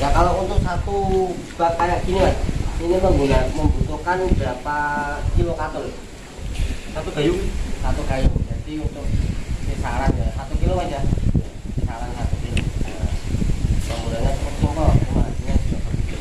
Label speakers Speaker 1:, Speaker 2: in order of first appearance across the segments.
Speaker 1: Nah kalau untuk satu bak kayak gini mas, ini membutuhkan berapa kilo katul?
Speaker 2: Satu gayung.
Speaker 1: Satu kayu. Jadi untuk kisaran ya 1 kilo aja. Kisaran 1 kilo. Nah, pembulannya cukup simpel, cuma hasilnya juga begitu.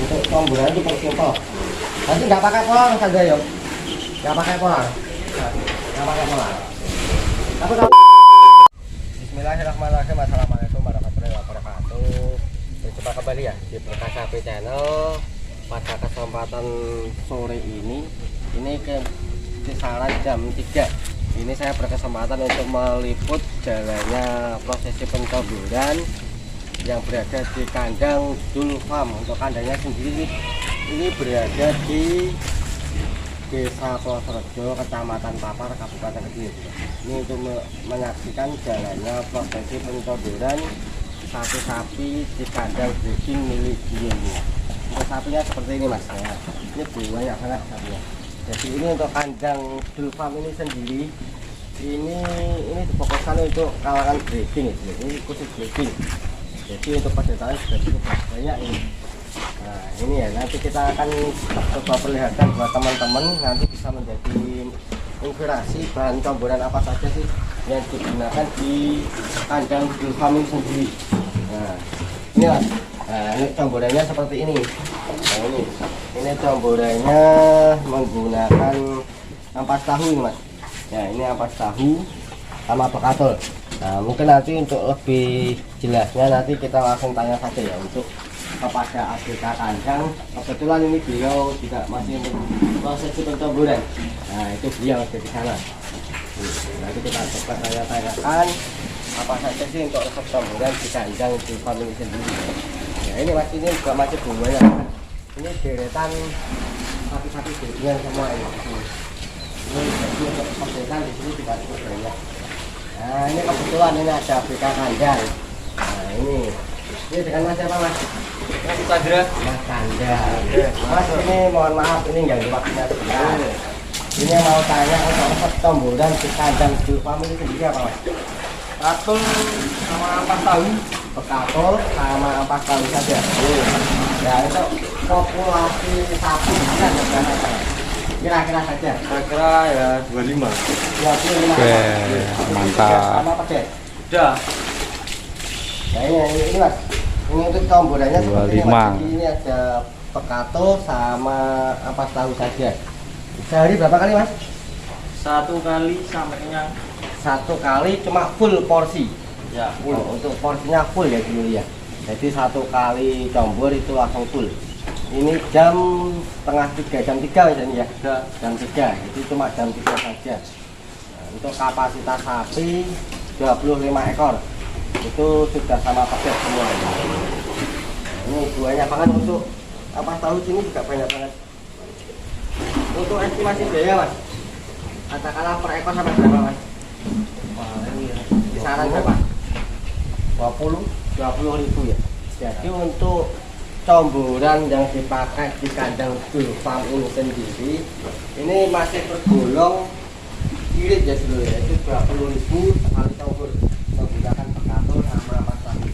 Speaker 1: Untuk pembulannya cukup simpel. Nanti nggak pakai polang saja yuk. Nggak pakai polang. Nggak pakai polang. Tapi kalau Bismillahirrahmanirrahim. Assalamualaikum warahmatullahi wabarakatuh. Berjumpa kembali ya di Berkah Sapi Channel. Pada kesempatan sore ini ke kisaran jam 3. Ini saya berkesempatan untuk meliput jalannya prosesi pencabulan yang berada di kandang Dul Farm. Untuk kandangnya sendiri ini berada di Desa Plosorejo, Kecamatan Papar, Kabupaten Kediri. Ini untuk menyaksikan jalannya prosesi pencabulan sapi-sapi di kandang breeding milik ini. Untuk sapinya seperti ini mas ya. Ini banyak banget sapinya. Jadi ini untuk kandang Dul Farm ini sendiri ini difokuskan untuk kalangan breeding itu. Ini khusus breeding. Jadi untuk pesertanya sudah cukup banyak ini. Nah ini ya, nanti kita akan coba perlihatkan buat teman-teman, nanti bisa menjadi inspirasi bahan campuran apa saja sih yang digunakan di kandang Dul Farm ini sendiri. Nah ini mas, nah ini campurannya seperti ini. Nah ini campurannya menggunakan ampas tahu ini mas. Ya ini ampas tahu sama bekatul. Nah mungkin nanti untuk lebih jelasnya nanti kita langsung tanya saja ya untuk kepada ABK kandang. Kebetulan ini beliau juga masih prosesi pencamburan. Nah itu beliau ada di sana. Nanti kita coba tanya-tanyakan apa saja sih untuk resep campuran di kandang di family sendiri. Ya ini mas, ini juga masih bunganya. Ini deretan sapi-sapi breedingan semua ini. Ini jadi untuk pesertaan di sini juga cukup banyak. Nah ini kebetulan ini ada ABK kandang. Nah ini dengan mas siapa mas?
Speaker 2: Mas Chandra.
Speaker 1: Mas Chandra. Mas ini mohon maaf ini nggak waktunya sebentar. Ini mau tanya untuk resep campuran di kandang Dul Farm ini sendiri apa mas?
Speaker 2: Katul sama ampas tahu.
Speaker 1: Bekatul sama ampas tahu saja. Ya untuk populasi sapi bisa berapa? Kira-kira saja.
Speaker 2: Kira-kira ya 25.
Speaker 1: 25.
Speaker 3: Oke, mantap.
Speaker 1: Sama pedet.
Speaker 2: Udah.
Speaker 1: Nah ini mas. Ini untuk campurannya seperti ini mas.
Speaker 3: 25.
Speaker 1: Jadi ini ada bekatul sama ampas tahu saja. Sehari berapa kali mas?
Speaker 2: 1 kali sampai kenyang.
Speaker 1: 1 kali cuma full porsi.
Speaker 2: Ya,
Speaker 1: Oh, untuk porsinya full ya dulu ya. Jadi 1 kali campur itu langsung full. Ini jam setengah 3, jam 3 misalnya ya.
Speaker 2: udah.
Speaker 1: Jam 3, itu cuma jam 3 saja. Nah, untuk kapasitas sapi 25 ekor. Itu sudah sama paket semua. Nah, ini banyak banget untuk apa tahu sini juga banyak banget. Untuk estimasi biaya mas, katakanlah per ekor sampai berapa mas?
Speaker 2: Wah, ini ya.
Speaker 1: Kisaran berapa? 20 ribu ya. Jadi untuk campuran yang dipakai di kandang Dul Farm ini sendiri ini masih tergolong irit ya dulu ya, itu 20.000 sekali campur menggunakan bekatul sama ampas tahu.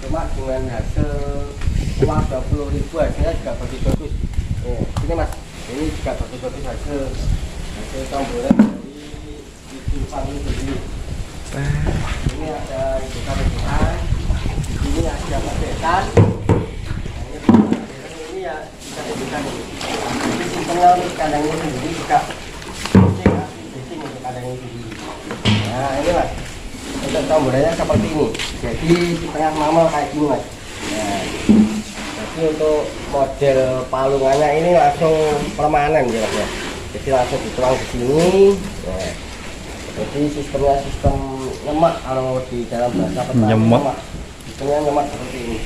Speaker 1: Cuma dengan hasil uang 20.000 hasilnya juga bagus-bagus. Ini mas, ini juga bagus-bagus hasil campuran dari Dul Farm ini sendiri. Ini ada indukan, ini ada pedetan. Ini ya bisa indukan ini. Ini simpelnya untuk kandang ini sendiri juga bising untuk kandang ini sendiri. Nah ini mas, untuk campurannya seperti ini. Jadi setengah mamal kayak gini mas. Nah, jadi untuk model palungannya ini langsung permanen ya mas ya. Jadi langsung dituang di sini. Nah, jadi sistemnya sistem nyemak, kalau di dalam bahasa petani nyemak. Sistemnya nyemak seperti ini.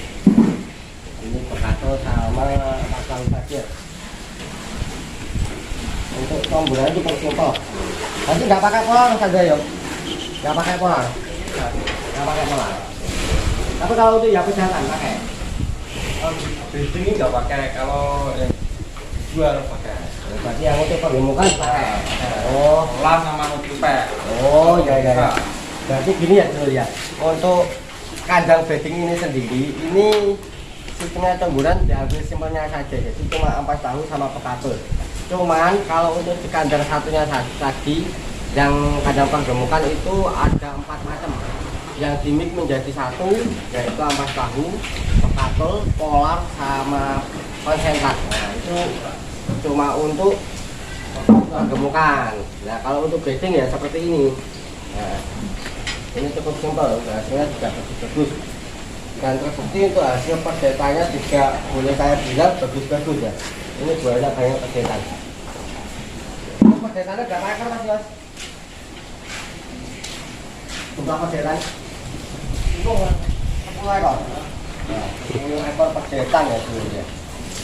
Speaker 1: Ini bekatul sama pasang saja. Untuk campuran itu simpel. Nanti nggak pakai polang saja yuk. Nggak pakai polang. Nggak pakai polang. Tapi kalau untuk yang pejantan pakai.
Speaker 2: Breeding ini nggak pakai, kalau yang jual pakai.
Speaker 1: Berarti yang untuk pergemukan pakai. Oh,
Speaker 2: Pola sama nutripek.
Speaker 1: oh ya. Berarti gini ya dulu ya. Untuk kandang bedding ini sendiri ini sistemnya cemburan diambil simpelnya saja, jadi cuma ampas tahu sama pekatul. Cuman kalau untuk di kandang satunya tadi yang kandang penggemukan itu ada 4 macam yang dimix menjadi satu, yaitu ampas tahu, pekatul, polar sama konsentrat. Nah itu cuma untuk penggemukan. Nah kalau untuk bedding ya seperti ini. Nah, ini cukup simpel, hasilnya juga bagus-bagus. Dan terbukti untuk hasil perdetannya juga boleh saya bilang bagus-bagus ya. Ini buahnya banyak perdetan. Untuk perdetannya nggak pakai mas Yos? Jumlah perdetan? Itu 10 ekor. Nah, 10 ekor perdetan ya dulu ya.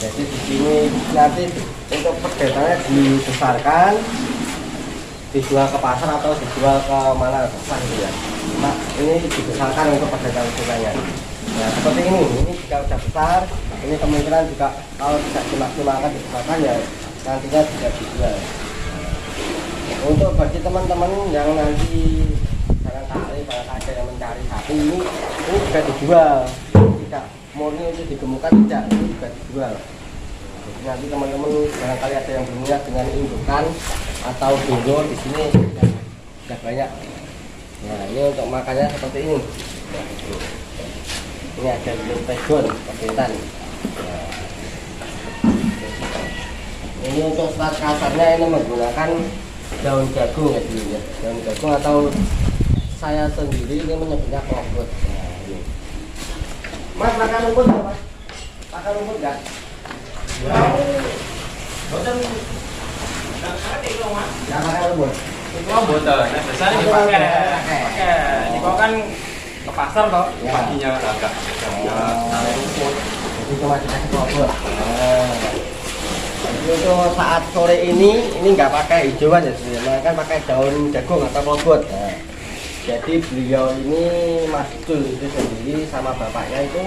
Speaker 1: Jadi di sini nanti untuk perdetannya dibesarkan, dijual ke pasar atau dijual ke mana besar gitu ya. Nah ini dibesarkan untuk perdetan-perdetannya. Nah seperti ini jika sudah besar, ini kemungkinan juga kalau tidak dimaksimalkan dibesarkan ya nantinya tidak dijual. Untuk bagi teman-teman yang nanti barangkali ada yang mencari sapi ini juga dijual, tidak murni itu digemukkan, tidak, ini juga dijual. Jadi nanti teman-teman barangkali ada yang berminat dengan indukan atau dulu di sini sudah banyak. Nah ini untuk makannya seperti ini. Ini ada pegon perdetan. Nah, ini untuk serat kasarnya ini menggunakan daun jagung ya dulu ya, daun jagung atau saya sendiri ini menyebutnya klokbot. Nah, ini. Mas makan rumput nggak mas? Makan rumput nggak? Ya. Bosan. Nggak makan rumput.
Speaker 2: Itu boten. Nah, biasanya dipakai. Ini kok kan ke pasar toh, paginya agak rumput.
Speaker 1: Jadi cuma dikasih klokbot. Untuk saat sore ini nggak pakai hijauan ya, sebenarnya kan pakai daun jagung atau klokbot. Nah, jadi beliau ini Mas Jul itu sendiri sama bapaknya itu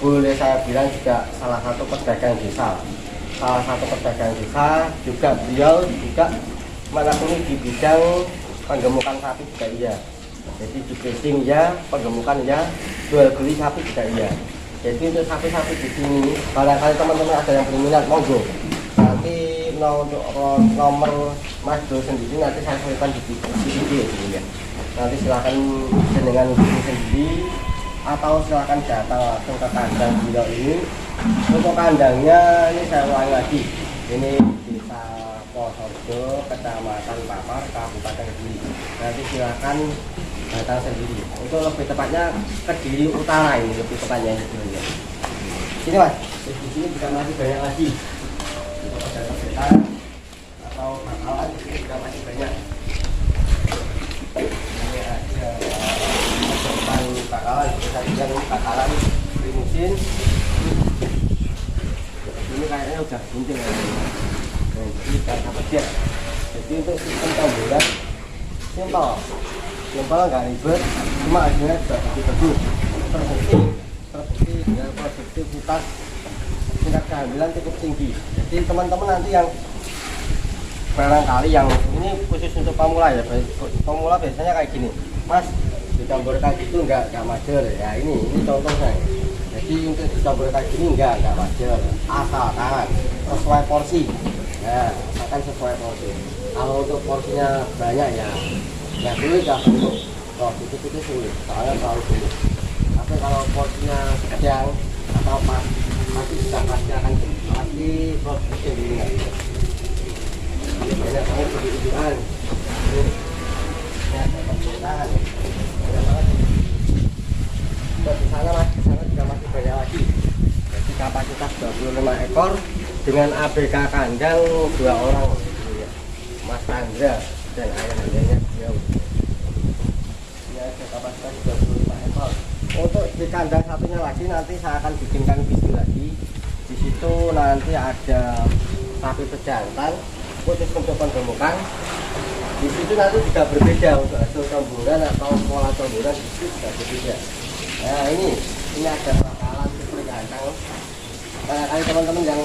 Speaker 1: boleh saya bilang juga salah satu pedagang desa. Salah satu pedagang desa juga beliau juga menekuni di bidang penggemukan sapi juga iya. Jadi di breeding ya, penggemukan ya, jual beli sapi juga iya. Jadi untuk sapi-sapi di sini barangkali teman-teman ada yang berminat monggo. Nanti untuk nomor Mas Jul sendiri nanti saya selipkan di video ya. Nanti silakan dengan hubungi sendiri atau silakan datang langsung ke kandang beliau ini. Untuk kandangnya ini saya ulangi lagi, ini Desa Posorjo, Kecamatan Papar, Kabupaten Kediri. Nanti silakan datang sendiri. Untuk lebih tepatnya Kediri Utara ini lebih tepatnya ini. Sini mas, di sini juga masih banyak lagi. Untuk perdetan atau bakalan di sini juga masih banyak. Ini ada bakalan, kita bilang bakalan primusin. Ini kayaknya udah bunting ya. Nah, ini karena petir. Jadi untuk sistem tamburan simpel, nggak ribet, cuma hasilnya juga bagus. Terbukti dengan produktivitas tingkat kehamilan cukup tinggi. Jadi teman-teman nanti yang barangkali yang ini khusus untuk pemula ya, pemula biasanya kayak gini, mas dicampur kayak gitu nggak majer ya, ini contohnya. Jadi untuk dicampur kayak gini nggak majer, asalkan sesuai porsi. Nah asalkan sesuai porsi. Kalau untuk porsinya banyak ya sulit ya untuk itu sulit, soalnya terlalu sulit. Tapi kalau porsinya sedang atau pas pasti sudah pasti akan pasti produksi ini nggak. Banyak banget kebutuhan. Ya, permintaan. Banyak banget. Di sana mas, di sana juga masih banyak lagi. Jadi kapasitas 25 ekor dengan ABK kandang 2 orang. Mas Chandra dan ayah-ayahnya beliau. Ini ada kapasitas 25 ekor. Untuk di kandang satunya lagi nanti saya akan bikinkan video lagi. Di situ nanti ada sapi pejantan khusus untuk penggemukan. Di situ nanti juga berbeda untuk hasil camburan atau pola camburan itu juga berbeda. Nah ini ada bakalan super ganteng. Barangkali teman-teman yang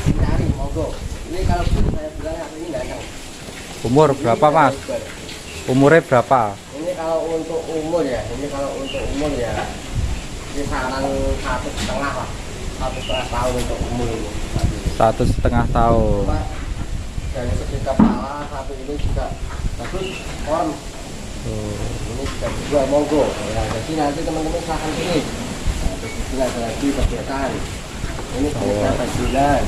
Speaker 1: mencari monggo. Ini kalau saya bilang ini ganteng.
Speaker 3: Umur berapa mas? Umurnya berapa?
Speaker 1: Ini kalau untuk umur ya, kisaran 1,5 lah, 1,5 tahun untuk umur ini.
Speaker 3: 1,5 tahun.
Speaker 1: Cuma dari segi kepala sapi ini juga bagus, form. Ini juga dijual monggo. Ya, jadi nanti teman-teman silahkan pilih. Nah, terus di sini ada lagi perbedaan. Ini perbedaan bajilan.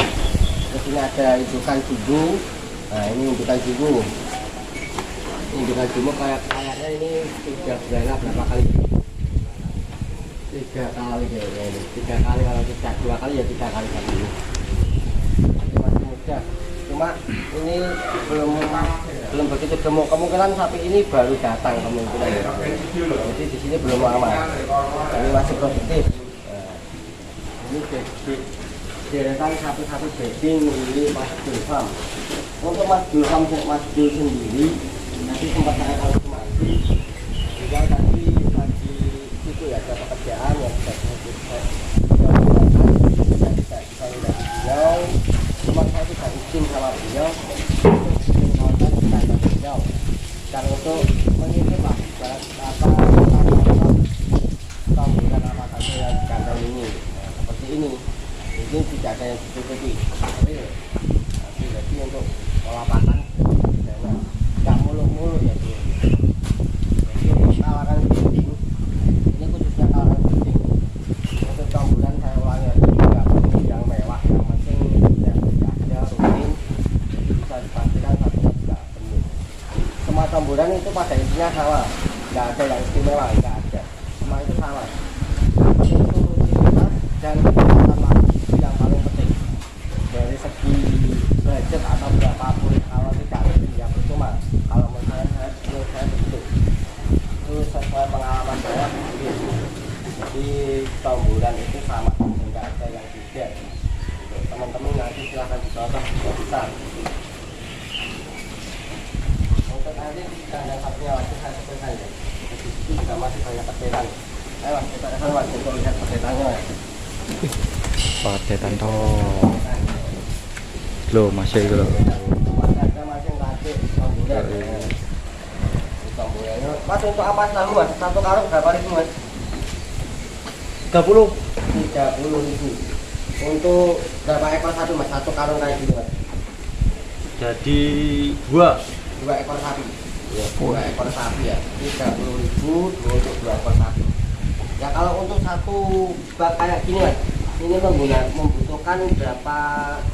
Speaker 1: Terus ini ada indukan jumbo. Nah, ini indukan jumbo. Indukan jumbo kayaknya ini 3 bulan berapa kali? 3 kali kayaknya ini. 3 kali, kalau tidak 2 kali ya 3 kali sapi ini. Masih muda. Cuma ini belum begitu gemuk, kemungkinan sapi ini baru datang kemungkinan ya. Jadi di sini belum lama, tapi masih produktif. Nah, ini deretan sapi-sapi bedding ini Mas Dulfam. Untuk Mas Dulfam sendiri nanti sempat saya konfirmasi juga tadi pagi itu ya ada pekerjaan yang bisa beliau, cuma saya tidak izin sama beliau untuk kawasan beliau dan untuk mengisi lah tamburan apa saja yang di kandang ini. Nah, seperti ini tidak ada yang ditutupi, tapi jadi untuk olah pakan nggak mulu-mulu ya bro. Jadi untuk kalangan penting ini khususnya kalangan penting untuk tamburan saya ulangi lagi, nggak perlu yang mewah, yang penting ya ada rutin, bisa dipastikan satunya juga penuh. Semua tamburan itu pada intinya sama, nggak ada yang istimewa, nggak ada, semua itu sama. Itu rutinitas dan kecepatan lagi yang paling penting. Dari segi budget atau berapapun, kalau tidak rutin ya percuma. Kalau menurut saya begitu. Itu sesuai pengalaman saya begitu. Jadi tamburan itu sama, nggak ada yang beda. Untuk teman-teman nanti silahkan dicontoh, ya bisa. Untuk nanti kandang sapinya lagi saya sebutkan ya. Di situ juga masih banyak perbedaan. Ayo mas, kita akan mas untuk lihat perbedaannya mas.
Speaker 3: Padetan toh. Loh, masih itu loh.
Speaker 1: Ada masing tadi tamburan. Tamburannya. Mas untuk apa selalu mas? Satu karung berapa ribu mas? 30.000. Untuk berapa ekor satu mas? Satu karung kayak gini mas?
Speaker 2: Jadi 2
Speaker 1: ekor sapi. Ya, 2 ekor sapi ya. 30.000 untuk 2 ekor sapi. Ya kalau untuk satu bak kayak gini mas, ini membutuhkan berapa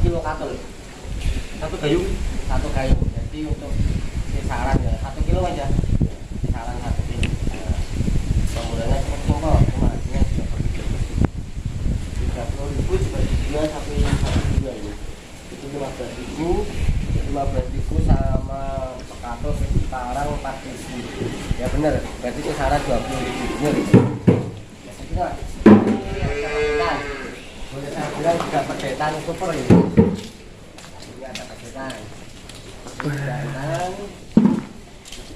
Speaker 1: kilo katul?
Speaker 2: satu kayu.
Speaker 1: Satu kayu. Jadi untuk kisaran ya 1 kilo aja. Kisaran 1 kilo. Penggunaannya cukup simpel, cuma hasilnya juga begitu. 30.000 juga dijual sapi juga ini. Itu 15.000 sama pekatul sekarang 4.000. Ya benar, berarti kisaran 20.000. Benar itu. Ya saya kira boleh saya bilang juga pedetan super ini. Ini ada pedetan. Pedetan.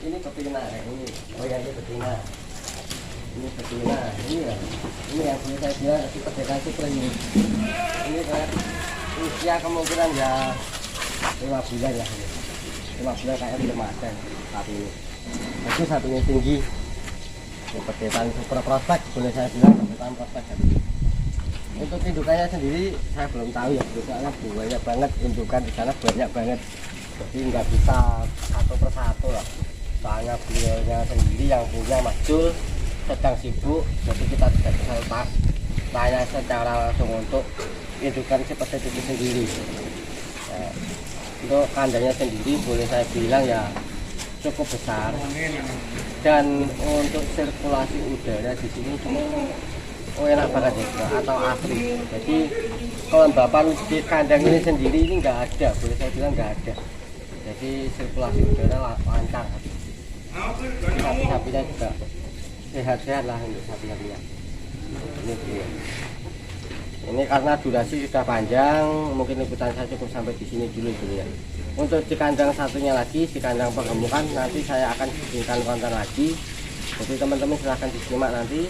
Speaker 1: Ini betina ya, ini. Oh ya, ini betina. Ini betina. Ini ya. Ini yang boleh saya bilang si pedetan super ini. Ini kayak usia kemungkinan ya 5 bulan ya. 5 bulan kayak belum ada sapi ini. Bagus sapinya tinggi. Ini pedetan super prospek, boleh saya bilang pedetan prospek tadi. Untuk indukannya sendiri saya belum tahu ya, soalnya banyak banget indukan di sana, banyak banget. Jadi nggak bisa satu persatu lah. Soalnya beliaunya sendiri yang punya Mas Jul sedang sibuk, jadi kita tidak bisa tanya secara langsung untuk indukan seperti itu sendiri. Nah, untuk kandangnya sendiri boleh saya bilang ya cukup besar, dan untuk sirkulasi udara di sini enak banget ya, atau asri. Jadi kelembapan di kandang ini sendiri ini nggak ada, boleh saya bilang nggak ada. Jadi sirkulasi udara lancar. Sapi-sapinya juga sehat-sehat lah untuk sapi-sapinya. Ini dia. Ini karena durasi sudah panjang, mungkin liputan saya cukup sampai di sini dulu ya. Untuk di kandang satunya lagi, di kandang penggemukan, nanti saya akan bikinkan konten lagi. Jadi teman-teman silahkan disimak nanti.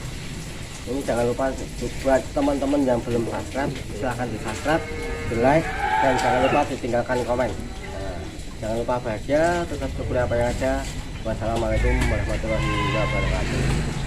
Speaker 1: Ini jangan lupa buat teman-teman yang belum subscribe, silahkan di subscribe, di like, dan jangan lupa ditinggalkan komen. Nah, jangan lupa bahagia, tetap syukur apa yang ada. Wassalamualaikum warahmatullahi wabarakatuh.